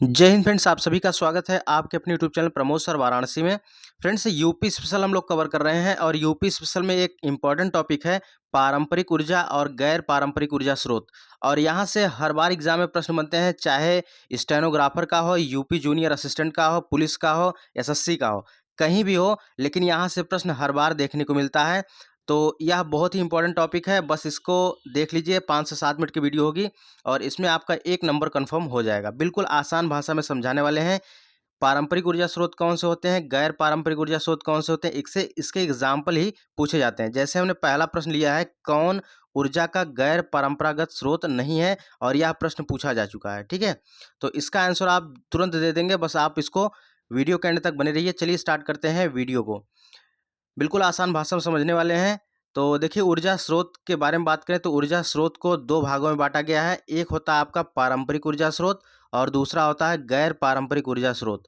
जय हिंद फ्रेंड्स, आप सभी का स्वागत है आपके अपने YouTube channel Pramod sir Varanasi में। फ्रेंड्स, यूपी स्पेशल हम लोग कवर कर रहे हैं और यूपी स्पेशल में एक इम्पॉर्टेंट टॉपिक है पारंपरिक ऊर्जा और गैर पारंपरिक ऊर्जा स्रोत। और यहाँ से हर बार एग्जाम में प्रश्न बनते हैं, चाहे स्टेनोग्राफर का हो, यूपी जूनियर असिस्टेंट का हो, पुलिस का हो, एसएससी का हो, कहीं भी हो, लेकिन यहाँ से प्रश्न हर बार देखने को मिलता है। तो यह बहुत ही इंपॉर्टेंट टॉपिक है, बस इसको देख लीजिए। 5 से 7 मिनट की वीडियो होगी और इसमें आपका 1 नंबर कंफर्म हो जाएगा। बिल्कुल आसान भाषा में समझाने वाले हैं। पारंपरिक ऊर्जा स्रोत कौन से होते हैं, गैर पारंपरिक ऊर्जा स्रोत कौन से होते हैं, इसके एग्जाम्पल ही पूछे जाते हैं। जैसे हमने पहला प्रश्न लिया है, कौन ऊर्जा का गैर परंपरागत स्रोत नहीं है, और यह प्रश्न पूछा जा चुका है। ठीक है, तो इसका आंसर आप तुरंत दे देंगे, बस आप इसको वीडियो के एंड तक बने रहिए। चलिए स्टार्ट करते हैं वीडियो को। बिल्कुल आसान भाषा में समझने वाले हैं। तो देखिए, ऊर्जा स्रोत के बारे में बात करें तो ऊर्जा स्रोत को 2 भागों में बांटा गया है। एक होता है आपका पारंपरिक ऊर्जा स्रोत और दूसरा होता है गैर पारंपरिक ऊर्जा स्रोत।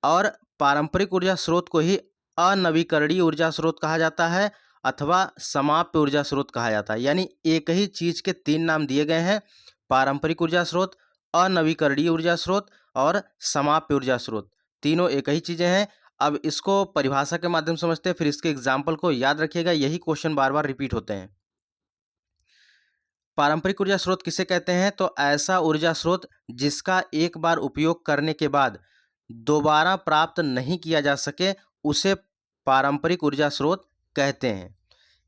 और पारंपरिक ऊर्जा स्रोत को ही अनवीकरणीय ऊर्जा स्रोत कहा जाता है अथवा समाप्य ऊर्जा स्रोत कहा जाता है। यानी एक ही चीज के 3 नाम दिए गए हैं: पारंपरिक ऊर्जा स्रोत, अनवीकरणीय ऊर्जा स्रोत और समाप्य ऊर्जा स्रोत। तीनों एक ही चीजें हैं। अब इसको परिभाषा के माध्यम से समझते हैं, फिर इसके एग्जाम्पल को याद रखिएगा, यही क्वेश्चन बार बार रिपीट होते हैं। पारंपरिक ऊर्जा स्रोत किसे कहते हैं? तो ऐसा ऊर्जा स्रोत जिसका एक बार उपयोग करने के बाद दोबारा प्राप्त नहीं किया जा सके, उसे पारंपरिक ऊर्जा स्रोत कहते हैं।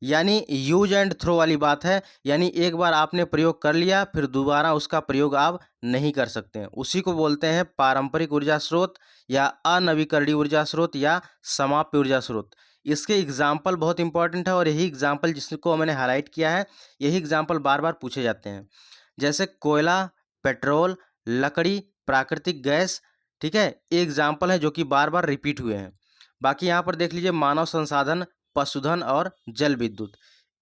यानी यूज एंड थ्रो वाली बात है। यानी एक बार आपने प्रयोग कर लिया, फिर दोबारा उसका प्रयोग आप नहीं कर सकते हैं, उसी को बोलते हैं पारंपरिक ऊर्जा स्रोत या अनवीकरणीय ऊर्जा स्रोत या समाप्य ऊर्जा स्रोत। इसके एग्जाम्पल बहुत इंपॉर्टेंट है और यही एग्जाम्पल जिसको मैंने हाईलाइट किया है, यही एग्जाम्पल बार बार पूछे जाते हैं। जैसे कोयला, पेट्रोल, लकड़ी, प्राकृतिक गैस। ठीक है, ये एग्जाम्पल है जो कि बार बार रिपीट हुए हैं। बाकी यहाँ पर देख लीजिए, मानव संसाधन, पशुधन और जल विद्युत,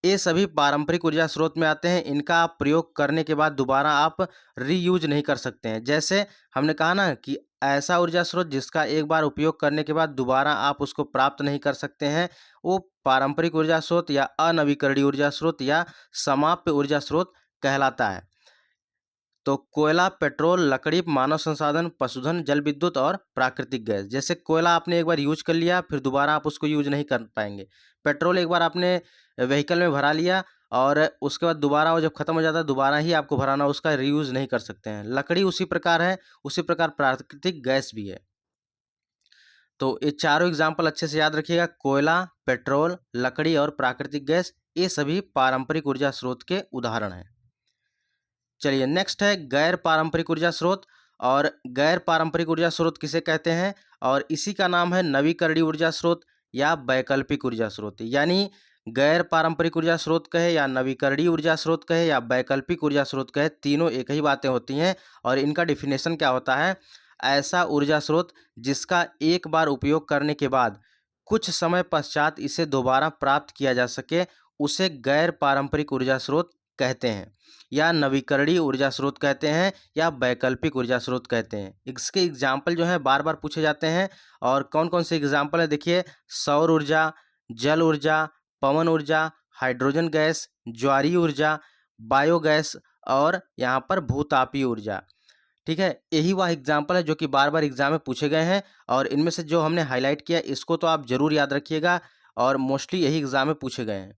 ये सभी पारंपरिक ऊर्जा स्रोत में आते हैं। इनका आप प्रयोग करने के बाद दोबारा आप रीयूज नहीं कर सकते हैं। जैसे हमने कहा ना कि ऐसा ऊर्जा स्रोत जिसका एक बार उपयोग करने के बाद दोबारा आप उसको प्राप्त नहीं कर सकते हैं, वो पारंपरिक ऊर्जा स्रोत या अनवीकरणीय ऊर्जा स्रोत या समाप्य ऊर्जा स्रोत कहलाता है। तो कोयला, पेट्रोल, लकड़ी, मानव संसाधन, पशुधन, जल विद्युत और प्राकृतिक गैस। जैसे कोयला आपने एक बार यूज कर लिया, फिर दोबारा आप उसको यूज नहीं कर पाएंगे। पेट्रोल एक बार आपने व्हीकल में भरा लिया और उसके बाद दोबारा वो जब खत्म हो जाता है, दोबारा ही आपको भराना, उसका रीयूज नहीं कर सकते हैं। लकड़ी उसी प्रकार है, उसी प्रकार प्राकृतिक गैस भी है। तो ये चारों एग्जाम्पल अच्छे से याद रखिएगा: कोयला, पेट्रोल, लकड़ी और प्राकृतिक गैस, ये सभी पारंपरिक ऊर्जा स्रोत के उदाहरण हैं। चलिए नेक्स्ट है गैर पारंपरिक ऊर्जा स्रोत। और गैर पारंपरिक ऊर्जा स्रोत किसे कहते हैं? और इसी का नाम है नवीकरणीय ऊर्जा स्रोत या वैकल्पिक ऊर्जा स्रोत। यानी गैर पारंपरिक ऊर्जा स्रोत कहे या नवीकरणीय ऊर्जा स्रोत कहे या वैकल्पिक ऊर्जा स्रोत कहे, तीनों एक ही बातें होती हैं। और इनका डिफिनेशन क्या होता है? ऐसा ऊर्जा स्रोत जिसका एक बार उपयोग करने के बाद कुछ समय पश्चात इसे दोबारा प्राप्त किया जा सके, उसे गैर पारंपरिक ऊर्जा स्रोत कहते हैं, या नवीकरणीय ऊर्जा स्रोत कहते हैं, या वैकल्पिक ऊर्जा स्रोत कहते हैं। इसके एग्जाम्पल जो है बार बार पूछे जाते हैं। और कौन कौन से एग्जाम्पल है देखिए: सौर ऊर्जा, जल ऊर्जा, पवन ऊर्जा, हाइड्रोजन गैस, ज्वारीय ऊर्जा, बायोगैस और यहाँ पर भूतापीय ऊर्जा। ठीक है, यही वह एग्जाम्पल है जो कि बार बार एग्जाम में पूछे गए हैं। और इनमें से जो हमने हाईलाइट किया, इसको तो आप जरूर याद रखिएगा, और मोस्टली यही एग्जाम में पूछे गए हैं।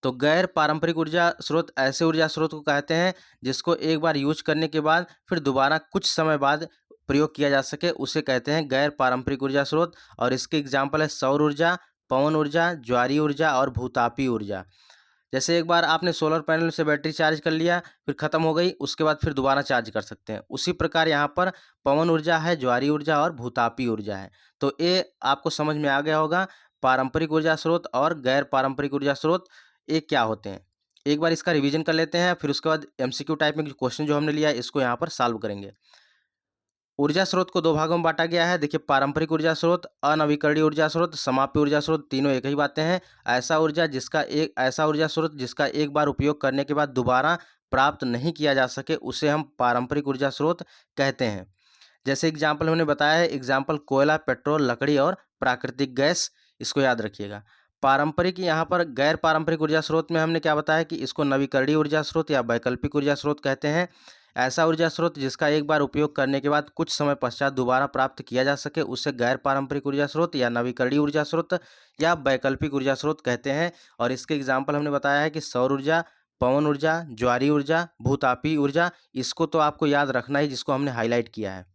तो गैर पारंपरिक ऊर्जा स्रोत ऐसे ऊर्जा स्रोत को कहते हैं जिसको एक बार यूज करने के बाद फिर दोबारा कुछ समय बाद प्रयोग किया जा सके, उसे कहते हैं गैर पारंपरिक ऊर्जा स्रोत। और इसके एग्जाम्पल है सौर ऊर्जा, पवन ऊर्जा, ज्वारीय ऊर्जा और भूतापीय ऊर्जा। जैसे एक बार आपने सोलर पैनल से बैटरी चार्ज कर लिया, फिर खत्म हो गई, उसके बाद फिर दोबारा चार्ज कर सकते हैं। उसी प्रकार यहाँ पर पवन ऊर्जा है, ज्वारीय ऊर्जा और भूतापीय ऊर्जा है। तो ये आपको समझ में आ गया होगा, पारंपरिक ऊर्जा स्रोत और गैर पारंपरिक ऊर्जा स्रोत ये क्या होते हैं। एक बार इसका रिवीजन कर लेते हैं, फिर उसके बाद एमसीक्यू टाइप में क्वेश्चन जो हमने लिया है, इसको यहाँ पर सॉल्व करेंगे। ऊर्जा स्रोत को 2 भागों में बांटा गया है। देखिए, पारंपरिक ऊर्जा स्रोत, अनवीकरणीय ऊर्जा स्रोत, समाप्य ऊर्जा स्रोत, तीनों एक ही बातें हैं। ऐसा ऊर्जा स्रोत जिसका एक बार उपयोग करने के बाद दोबारा प्राप्त नहीं किया जा सके, उसे हम पारंपरिक ऊर्जा स्रोत कहते हैं। जैसे एग्जाम्पल हमने बताया है, एग्जाम्पल कोयला, पेट्रोल, लकड़ी और प्राकृतिक गैस, इसको याद रखिएगा। पारंपरिक, यहाँ पर गैर पारंपरिक ऊर्जा स्रोत में हमने क्या बताया कि इसको नवीकरणीय ऊर्जा स्रोत या वैकल्पिक ऊर्जा स्रोत कहते हैं। ऐसा ऊर्जा स्रोत जिसका एक बार उपयोग करने के बाद कुछ समय पश्चात दोबारा प्राप्त किया जा सके उसे गैर पारंपरिक ऊर्जा स्रोत या नवीकरणीय ऊर्जा स्रोत या वैकल्पिक ऊर्जा स्रोत कहते हैं। और इसके एग्जाम्पल हमने बताया है कि सौर ऊर्जा, पवन ऊर्जा, ज्वारीय ऊर्जा, भूतापीय ऊर्जा। इसको तो आपको याद रखना ही, जिसको हमने हाईलाइट किया है।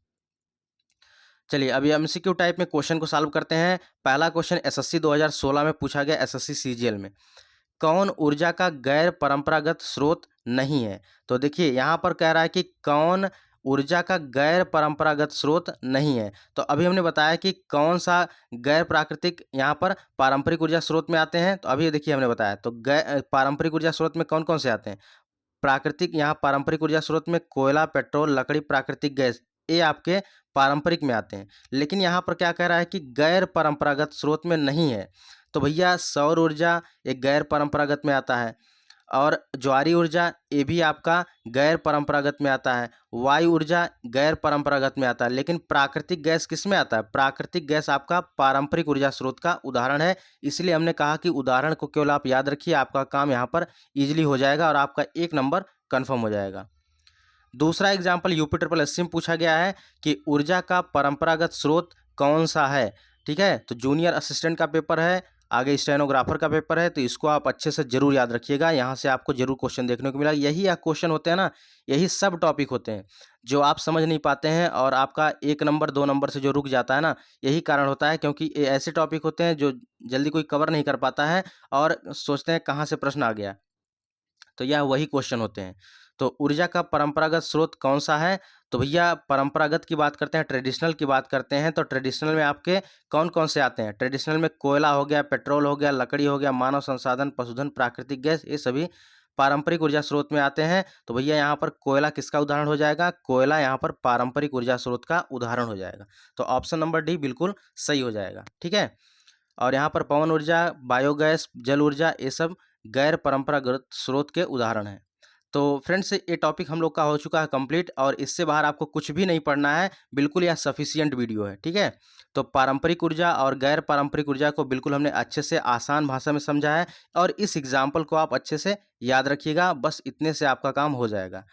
चलिए अभी एमसीक्यू टाइप में क्वेश्चन को सॉल्व करते हैं। पहला क्वेश्चन एसएससी 2016 में पूछा गया, एसएससी सीजीएल में। कौन ऊर्जा का गैर परंपरागत स्रोत नहीं है? तो देखिए यहाँ पर कह रहा है कि कौन ऊर्जा का गैर परंपरागत स्रोत नहीं है। तो अभी हमने बताया कि कौन सा गैर प्राकृतिक यहाँ पर पारंपरिक ऊर्जा स्रोत में आते हैं। तो अभी देखिए हमने बताया, तो गैर पारंपरिक ऊर्जा स्रोत में कौन कौन से आते हैं? प्राकृतिक, यहाँ पारंपरिक ऊर्जा स्रोत में कोयला, पेट्रोल, लकड़ी, प्राकृतिक गैस, ये आपके पारंपरिक में आते हैं। लेकिन यहाँ पर क्या कह रहा है कि गैर परंपरागत स्रोत में नहीं है। तो भैया सौर ऊर्जा एक गैर परंपरागत में आता है, और ज्वारीय ऊर्जा ये भी आपका गैर परंपरागत में आता है, वायु ऊर्जा गैर परंपरागत में आता है। लेकिन प्राकृतिक गैस किस में आता है? प्राकृतिक गैस आपका पारंपरिक ऊर्जा स्रोत का उदाहरण है। इसलिए हमने कहा कि उदाहरण को केवल आप याद रखिए, आपका काम यहाँ पर इजीली हो जाएगा और आपका 1 नंबर कन्फर्म हो जाएगा। दूसरा एग्जाम्पल यूपी ट्रिपल एससी में पूछा गया है कि ऊर्जा का परंपरागत स्रोत कौन सा है। ठीक है, तो जूनियर असिस्टेंट का पेपर है, आगे स्टेनोग्राफर का पेपर है, तो इसको आप अच्छे से जरूर याद रखिएगा। यहाँ से आपको जरूर क्वेश्चन देखने को मिला। यही क्वेश्चन होते हैं ना, यही सब टॉपिक होते हैं जो आप समझ नहीं पाते हैं और आपका 1 नंबर 2 नंबर से जो रुक जाता है ना, यही कारण होता है, क्योंकि ये ऐसे टॉपिक होते हैं जो जल्दी कोई कवर नहीं कर पाता है और सोचते हैं कहाँ से प्रश्न आ गया। तो यह वही क्वेश्चन होते हैं। तो ऊर्जा का परंपरागत स्रोत कौन सा है? तो भैया परंपरागत की बात करते हैं, ट्रेडिशनल की बात करते हैं, तो ट्रेडिशनल में आपके कौन कौन से आते हैं? ट्रेडिशनल में कोयला हो गया, पेट्रोल हो गया, लकड़ी हो गया, मानव संसाधन, पशुधन, प्राकृतिक गैस, ये सभी पारंपरिक ऊर्जा स्रोत में आते हैं। तो भैया यहाँ पर कोयला किसका उदाहरण हो जाएगा? कोयला यहाँ पर पारंपरिक ऊर्जा स्रोत का उदाहरण हो जाएगा। तो ऑप्शन नंबर डी बिल्कुल सही हो जाएगा। ठीक है, और यहाँ पर पवन ऊर्जा, बायोगैस, जल ऊर्जा, ये सब गैर परंपरागत स्रोत के उदाहरण हैं। तो फ्रेंड्स ये टॉपिक हम लोग का हो चुका है कंप्लीट, और इससे बाहर आपको कुछ भी नहीं पढ़ना है, बिल्कुल यह सफिशियंट वीडियो है। ठीक है, तो पारंपरिक ऊर्जा और गैर पारंपरिक ऊर्जा को बिल्कुल हमने अच्छे से आसान भाषा में समझा है, और इस एग्जाम्पल को आप अच्छे से याद रखिएगा। बस इतने से आपका काम हो जाएगा।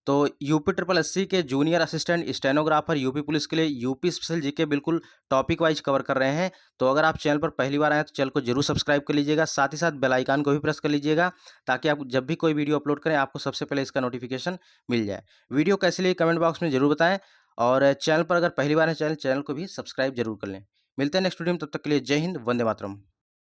तो यूपी ट्रिपल एससी के junior assistant, stenographer, UP police के लिए यूपी स्पेशल जीके बिल्कुल टॉपिक वाइज कवर कर रहे हैं। तो अगर आप चैनल पर पहली बार आए तो चैनल को जरूर सब्सक्राइब कर लीजिएगा, साथ ही साथ बेल आइकन को भी प्रेस कर लीजिएगा, ताकि आप जब भी कोई वीडियो अपलोड करें आपको सबसे पहले इसका नोटिफिकेशन मिल जाए। वीडियो कैसी लगी कमेंट बॉक्स में जरूर बताएं, और चैनल पर अगर पहली बार है चैनल को भी सब्सक्राइब जरूर कर लें। मिलते हैं नेक्स्ट वीडियो में, तब तक के लिए जय हिंद, वंदे मातरम।